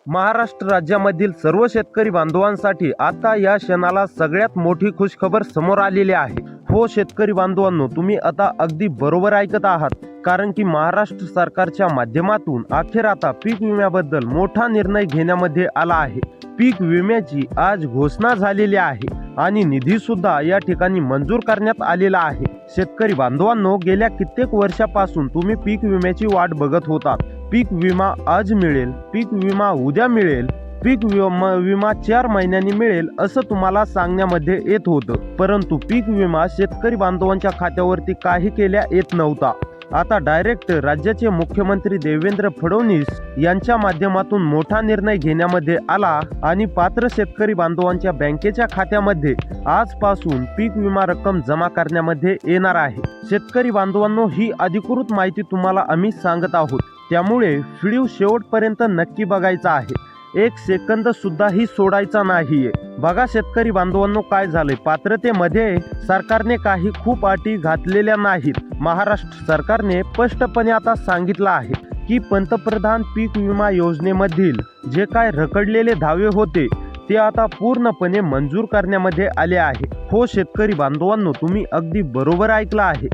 महाराष्ट्र राज्यामधील सर्व शेतकरी बांधवांसाठी आता या क्षणाला सगळ्यात मोठी खुशखबर समोर आलेली आहे। हो शेतकरी बांधवांनो, तुम्ही आता अगदी बरोबर ऐकत आहात, कारण की महाराष्ट्र सरकारच्या माध्यमातून अखेर आता पीक विम्याबद्दल मोठा निर्णय घेण्यामध्ये आला आहे। पीक विम्याची आज घोषणा झालेली आहे आणि निधी सुद्धा या ठिकाणी मंजूर करण्यात आलेला आहे। शेतकरी बांधवांनो, गेल्या कित्येक वर्षापासून तुम्ही पीक विम्याची वाट बघत होतात। पीक विमा आज मिळेल, पीक विमा उद्या मिळेल, पीक विमा 4 महिन्यांनी मिळेल असं तुम्हाला सांगण्यामध्ये येत होतं, परंतु पीक विमा शेतकरी बांधवांच्या खात्यावरती काही केल्या येत नव्हता। आता डायरेक्ट राज्याचे मुख्यमंत्री देवेंद्र फडणवीस यांच्या माध्यमातून मोठा निर्णय घेण्यामध्ये आला आणि पात्र शेतकरी बांधवांच्या बँकेच्या खात्यामध्ये आजपासून पीक विमा रक्कम जमा करण्यामध्ये येणार आहे। शेतकरी बांधवांनो, ही अधिकृत माहिती तुम्हाला आम्ही सांगत आहोत, त्यामुळे व्हिडिओ शेवटपर्यंत नक्की बघायचा आहे। एक सेकंद सुद्धा ही सोडायचा नाहीये। बघा शेतकरी बांधवांनो, काय झालंय, पात्रतेमध्ये सरकारने काही खूप अटी घातलेल्या नाहीत। महाराष्ट्र सरकारने स्पष्टपणे आता सांगितलं आहे की पंतप्रधान पीक विमा योजनेमधील जे काय रखडलेले दावे होते ते आता पूर्णपणे मंजूर करण्यामध्ये आले आहे। हो शेतकरी बांधवांनो, तुम्ही अगदी बरोबर ऐकलं आहे।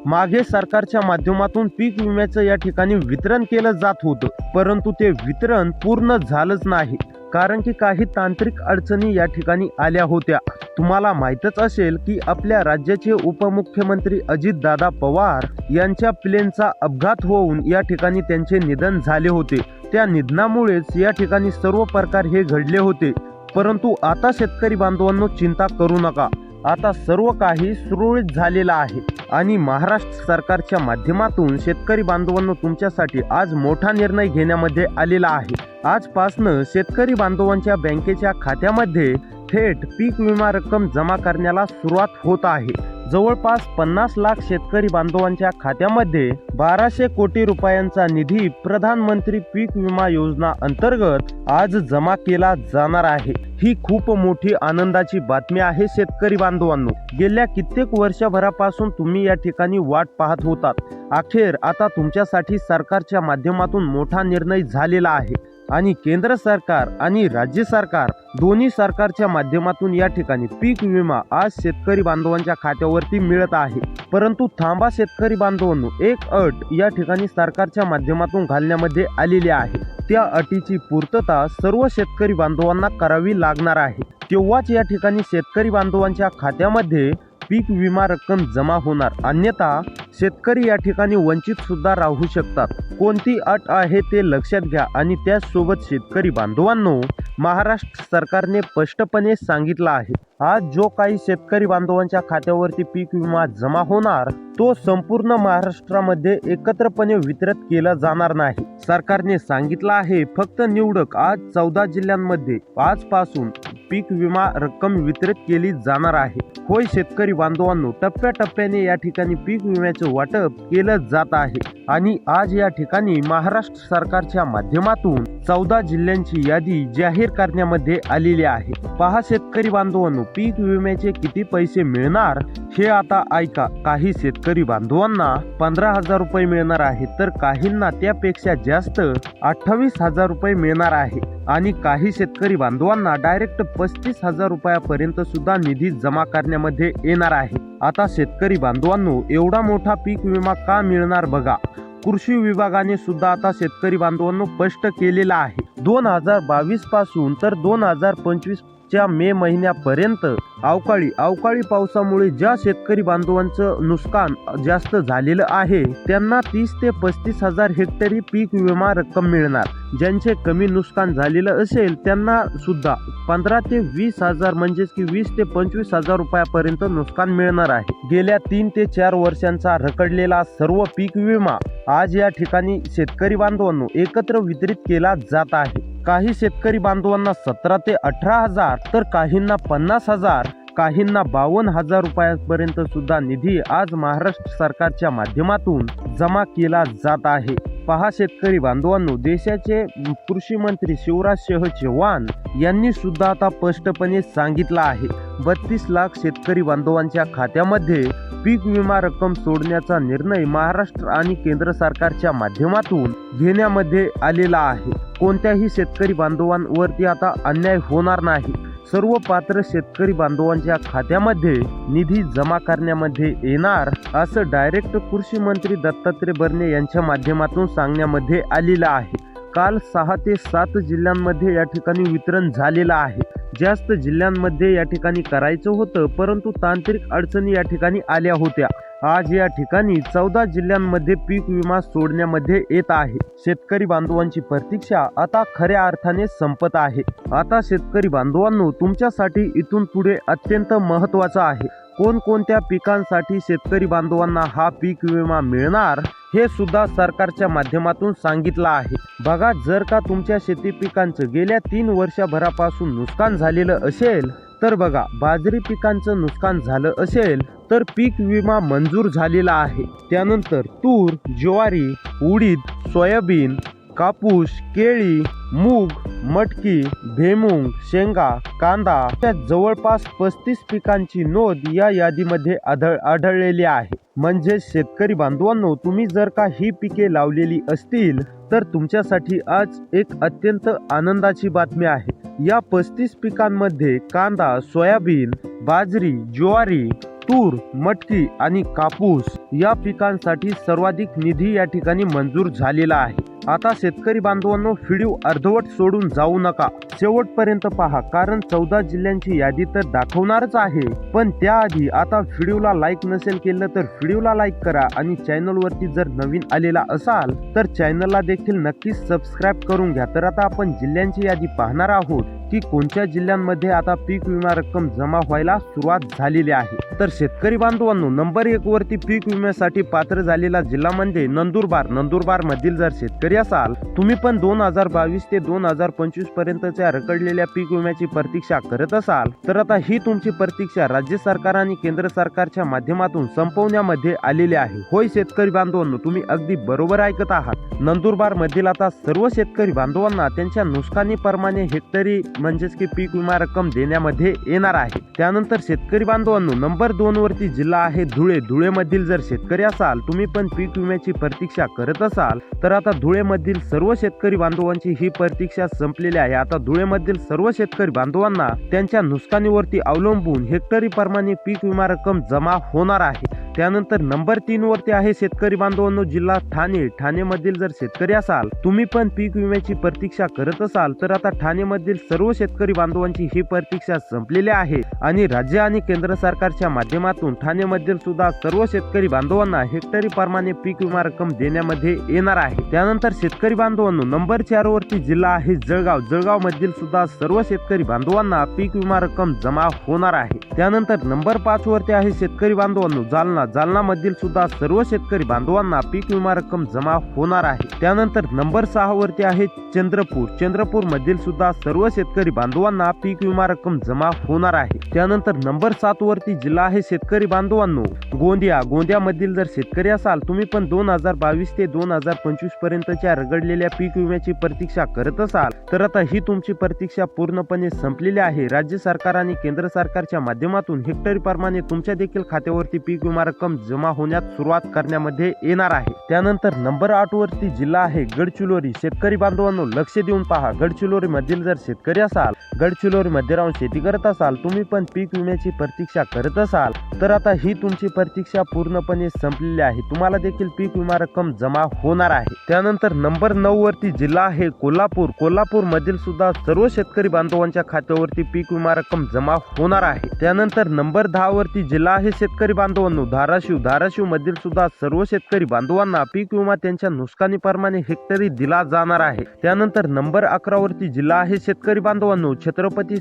मागे सरकारच्या माध्यमातून पीक विम्याचं या ठिकाणी वितरण केलं जात होतं, परंतु ते वितरण पूर्ण झालंच नाही, कारण की काही तांत्रिक अडचणी या ठिकाणी आल्या होत्या। तुम्हाला माहीतच असेल की आपल्या राज्याचे उपमुख्यमंत्री अजितदादा पवार यांच्या प्लेनचा अपघात होऊन या ठिकाणी त्यांचे निधन झाले होते। त्या निधनामुळेच या ठिकाणी सर्व प्रकार हे घडले होते, परंतु आता शेतकरी बांधवांनो चिंता करू नका, आता सर्व काही सुरळीत झालेलं आहे आणि महाराष्ट्र सरकारच्या माध्यमातून शेतकरी बांधवांनो तुमच्यासाठी आज मोठा निर्णय घेण्यामध्ये आलेला आहे। आजपासून शेतकरी बांधवांच्या बँकेच्या खात्यामध्ये थेट पीक विमा रक्कम जमा करण्याला सुरुवात होत आहे। जवळपास 50 लाख शेतकरी बांधवांच्या खात्यामध्ये 1200 कोटी रुपयांचा निधी प्रधानमंत्री पीक विमा योजना अंतर्गत आज जमा केला जाणार आहे। ही खूप मोठी आनंदाची बातमी आहे शेतकरी बांधवांनो। गेल्या कित्येक वर्षभरापासून तुम्ही या ठिकाणी वाट पाहत होतात, अखेर आता तुमच्यासाठी सरकारच्या माध्यमातून मोठा निर्णय झालेला आहे आणि केंद्र सरकार आणि राज्य सरकार दोन्ही सरकारच्या माध्यमातून या ठिकाणी पीक विमा आज शेतकरी बांधवांच्या खात्यावरती मिळत आहे। परंतु थांबा शेतकरी बांधवांनो, एक अट या ठिकाणी सरकारच्या माध्यमातून घालण्यामध्ये आलेली आहे। त्या अटीची पूर्तता सर्व शेतकरी बांधवांना करावी लागणार आहे, तेव्हाच या ठिकाणी शेतकरी बांधवांच्या खात्यामध्ये पीक विमा रक्कम जमा होणार, अन्यथा शेतकरी या ठिकाणी वंचित सुद्धा राहू शकतात। कोणती अट आहे ते लक्षात घ्या आणि त्याचसोबत शेतकरी बांधवांनो, महाराष्ट्र सरकारने स्पष्टपणे सांगितलं आहे, आज जो काही शेतकरी बांधवांच्या खात्यावरती पीक विमा जमा होणार तो संपूर्ण महाराष्ट्रामध्ये एकत्रपणे वितरित केला जाणार नाही। सरकारने सांगितलं आहे फक्त निवडक आज 14 जिल्ह्यांमध्ये आजपासून पीक विमा रक्कम वितरित केली जाणार आहे। होय शेतकरी बांधवांनो, टप्प्याटप्प्याने या ठिकाणी पीक विम्याचं वाटप केलं जात आहे आणि आज या ठिकाणी महाराष्ट्र सरकारच्या माध्यमातून 14 जिल्ह्यांची यादी जाहीर करण्यामध्ये आलेली आहे। पहा शेतकरी बांधवांनो, पीक विम्याचे किती पैसे मिळणार हे आता ऐका। काही शेतकरी बांधवांना 15,000 रुपये मिळणार आहे, तर काहींना त्यापेक्षा जास्त 28,000 रुपये मिळणार आहे आणि काही शेतकरी बांधवांना डायरेक्ट 35,000 रुपयापर्यंत सुद्धा निधी जमा करण्यामध्ये येणार आहे। आता शेतकरी बांधवांनो, एवढा मोठा पीक विमा का मिळणार बघा। कृषी विभागाने सुद्धा आता शेतकरी बांधवांनो स्पष्ट केलेला आहे, 2022 पासून तर 2025 च्या मे महिन्यापर्यंत अवकाळी पावसामुळे ज्या शेतकरी बांधवांचं नुकसान जास्त झालेलं आहे त्यांना 30 ते 35,000 हेक्टरी पीक विमा रक्कम मिळणार। ज्यांचे कमी नुकसान झालेलं असेल त्यांना सुद्धा 15 ते 20,000 म्हणजेच की 20 ते 25,000 रुपयापर्यंत नुकसान मिळणार आहे। गेल्या 3 ते 4 वर्षांचा रखडलेला सर्व पीक विमा आज या ठिकाणी शेतकरी बांधवांनो एकत्र वितरित केला जात आहे। काही शेतकरी बांधवांना 17 ते 18,000 तर काहींना 50,000, काहींना 52,000 रुपयांपर्यंत सुद्धा निधी आज महाराष्ट्र सरकारच्या माध्यमातून जमा केला जात आहे। पहा शेतकरी बांधवांनो, देशाचे कृषी मंत्री शिवराजसिंह चौहान यांनी सुद्धा आता स्पष्टपणे सांगितलं आहे, 32 लाख शेतकरी बांधवांच्या खात्यामध्ये पीक विमा रक्कम सोडण्याचा निर्णय महाराष्ट्र आणि केंद्र सरकारच्या माध्यमातून घेण्यामध्ये आलेला आहे। कोणत्याही शेतकरी बांधवांवरती आता अन्याय होणार नाही. सर्व पात्र शेतकरी बांधवांच्या खात्यामध्ये निधी जमा करण्यामध्ये येणार असं डायरेक्ट कृषी मंत्री दत्तात्रय भरणे यांच्या माध्यमातून सांगण्यामध्ये आलेलं आहे. काल 6 ते 7 जिल्ह्यांमध्ये या ठिकाणी वितरण झालेलं आहे. जास्त जिल्ह्यांमध्ये या ठिकाणी करायचं होतं, परंतु तांत्रिक अडचणी या ठिकाणी आल्या होत्या. आज या ठिकाणी 14 जिल्ह्यांमध्ये पीक विमा सोडण्यामध्ये येत आहे. शेतकरी बांधवांची प्रतीक्षा आता खऱ्या अर्थाने संपत आहे. आता शेतकरी बांधवांनो, तुमच्यासाठी इथून पुढे अत्यंत महत्त्वाचं आहे. कोणकोणत्या पिकांसाठी शेतकरी बांधवांना हा पीक विमा मिळणार हे सुद्धा सरकारच्या माध्यमातून सांगितलं आहे. बघा, जर का तुमच्या शेती पिकांचं गेल्या 3 वर्षभरापासून नुकसान झालेलं असेल तर बघा, बाजरी पिकांचं नुकसान झालं असेल तर पीक विमा मंजूर झालेला आहे. त्यानंतर तूर, ज्वारी, उडीद, सोयाबीन, कापूस, केळी, मूग, मटकी, भुईमूग, शेंगा, कांदा या जवळपास 35 पिकांची नोंद या यादीमध्ये आढळलेली आहे. म्हणजे शेतकरी बांधवांनो, तुम्ही जर का ही पिके लावलेली असतील तर तुमच्यासाठी आज एक अत्यंत आनंदाची बातमी आहे. या 35 पिकांमध्ये कांदा, सोयाबीन, बाजरी, ज्वारी, तूर, मटकी आणि कापूस या पिकांसाठी सर्वाधिक निधी या ठिकाणी मंजूर झालेला आहे. आता शेतकरी बांधवांनो, व्हिडिओ अर्धवट सोडून जाऊ नका, शेवटपर्यंत पहा, कारण 14 जिल्ह्यांची यादी तर दाखवणारच आहे. पण त्याआधी आता व्हिडिओला लाईक नसेल केलं तर व्हिडिओला लाईक करा आणि चॅनलवरती जर नवीन आलेला असाल तर चॅनलला देखील नक्कीच सबस्क्राईब करून घ्या. तर आता आपण जिल्ह्यांची यादी पाहणार आहोत की कोणत्या जिल्ह्यांमध्ये आता पीक विमा रक्कम जमा व्हायला सुरुवात झालेली आहे. तर शेतकरी बांधवांनो, नंबर 1 वरती पीक विम्यासाठी पात्र झालेला जिल्हा म्हणजे नंदुरबार मधील जर शेतकरी असाल, तुम्ही पण 2022 ते 2025 पर्यंतच्या रखडलेल्या पीक विम्याची प्रतीक्षा करत असाल तर आता ही तुमची प्रतीक्षा राज्य सरकार आणि केंद्र सरकारच्या माध्यमातून संपवण्यामध्ये आलेली आहे. होय शेतकरी बांधवांनो, तुम्ही अगदी बरोबर ऐकत आहात. नंदुरबार मधील आता सर्व शेतकरी बांधवांना त्यांच्या नुकसानीप्रमाणे हेक्टरी म्हणजेच की पीक विमा रक्कम देण्यामध्ये येणार आहे. त्यानंतर शेतकरी बांधवांनो, नंबर 2 वरती जिल्हा आहे धुळे मधील जर शेतकरी असाल, तुम्ही पण पीक विम्याची प्रतीक्षा करत असाल तर आता धुळे मधील सर्व शेतकरी बांधवांची ही प्रतीक्षा संपलेली आहे. आता धुळे मधील सर्व शेतकरी बांधवांना त्यांच्या नुकसानीवरती अवलंबून हेक्टरी प्रमाणे पीक विमा रक्कम जमा होणार आहे. त्यानंतर नंबर 3 वरती आहे शेतकरी बांधवांनो जिल्हा ठाणे मधील जर शेतकरी असाल, तुम्ही पण पीक विम्याची प्रतीक्षा करत असाल तर आता ठाणे मधील सर्व शेतकरी बांधवांची ही प्रतीक्षा संपलेली आहे आणि राज्य आणि केंद्र सरकारच्या माध्यमातून ठाणे मधील सुद्धा सर्व शेतकरी बांधवांना हेक्टरी प्रमाणे पीक विमा रक्कम देण्यामध्ये येणार आहे. त्यानंतर शेतकरी बांधवांनो, नंबर 4 वरती जिल्हा आहे जळगाव मधील सुद्धा सर्व शेतकरी बांधवांना पीक विमा रक्कम जमा होणार आहे. त्यानंतर नंबर 5 वरती आहे शेतकरी बांधवांनो जालना मधील सुद्धा सर्व शेतकरी बांधवांना पीक विमा रक्कम जमा होणार आहे. त्यानंतर नंबर 6 वरती आहे चंद्रपूर मधील सुद्धा सर्व शेतकरी बांधवांना पीक विमा रक्कम जमा होणार आहे. त्यानंतर नंबर 7 वरती जिल्हा आहे शेतकरी बांधवांनो गोंदिया मधील जर शेतकरी असाल, तुम्ही पण 2022 ते 2025 पर्यंतच्या रगडलेल्या पीक विम्याची प्रतीक्षा करत असाल तर आता ही तुमची प्रतीक्षा पूर्णपणे संपलेली आहे. राज्य सरकार आणि केंद्र सरकारच्या माध्यमातून हेक्टरी प्रमाणे तुमच्या देखील खात्यावरती पीक विमा रक्कम जमा होण्यास सुरुवात करण्यामध्ये येणार आहे. त्यानंतर नंबर 8 वरती जिल्हा आहे गडचिरोली. शेतकरी बांधवांनो, लक्ष देऊन पहा, गडचिरोली मधील जर शेतकरी असाल, गडचिरोली मध्ये राहून शेती करत असाल, तुम्ही पण पीक विम्याची प्रतीक्षा करत असाल तर आता ही तुमची प्रतीक्षा पूर्णपणे संपलेली आहे. तुम्हाला देखील पीक विमा रक्कम जमा होणार आहे. त्यानंतर नंबर 9 वरती जिल्हा आहे कोल्हापूर मधील सुद्धा सर्व शेतकरी बांधवांच्या खात्यावरती पीक विमा रक्कम जमा होणार आहे. त्यानंतर नंबर 10 वरती जिल्हा आहे शेतकरी बांधवांनो धाराशिव मधील सुद्धा सर्व शेतकरी बांधवांना पीक विमा त्यांच्या नुकसानीप्रमाणे हेक्टरी दिला जाणार आहे. त्यानंतर नंबर 11 वरती जिल्हा आहे शेतकरी बांधवांनो छत्रपती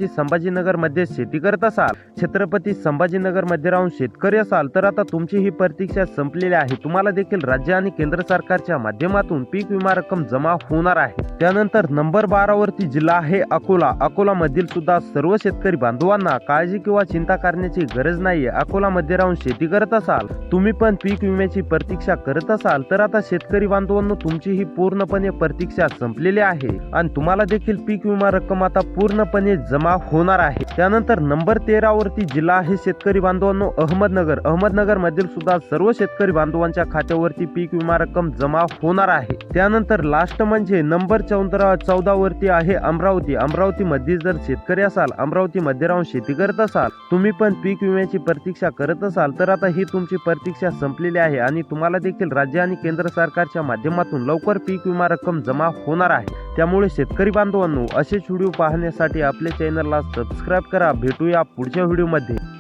संभाजीनगर मध्ये शेती करत असाल, छत्रपती संभाजीनगर मध्ये राहून शेतकरी असाल तर आता तुमची ही प्रतीक्षा संपलेली आहे. तुम्हाला देखील राज्य आणि केंद्र सरकारच्या माध्यमातून पीक विमा रक्कम जमा होणार आहे. त्यानंतर नंबर 12 वरती जिल्हा आहे अकोला मधील सुद्धा सर्व शेतकरी बांधवांना काळजी किंवा चिंता करण्याची गरज नाहीये. अकोला शहरामध्ये राहून शेती करत असाल, तुम्ही पण पीक विम्याची प्रतीक्षा करत असाल, तर आता शेतकरी बांधवांनो तुमची ही पूर्णपणे प्रतीक्षा संपलेली आहे आणि तुम्हाला देखील पीक विमा रक्कम आता पूर्णपणे जमा होणार आहे. त्यानंतर नंबर 13 वरती जिल्हा आहे शेतकरी बांधवांनो अहमदनगर. अहमदनगर मधील सुद्धा सर्व शेतकरी बांधवांच्या खात्यावरती पीक विमा रक्कम जमा होणार आहे. त्यानंतर लास्ट म्हणजे नंबर 14 वरती आहे अमरावती. अमरावती मध्ये जर शेतकरी असाल, अमरावती मध्ये राहून शेती करत असाल, तुम्ही पण पीक विम्याची प्रतीक्षा करत असाल, तर आता ही तुमची प्रतीक्षा संपलेली आहे आणि तुम्हाला देखील राज्य आणि केंद्र सरकारच्या माध्यमातून लवकर पीक विमा रक्कम जमा होणार आहे. त्यामुळे शेतकरी बांधवांनो असेच व्हिडिओ पाहण्यासाठी आपल्या चॅनलला सबस्क्राईब करा. भेटूया पुढच्या व्हिडिओमध्ये.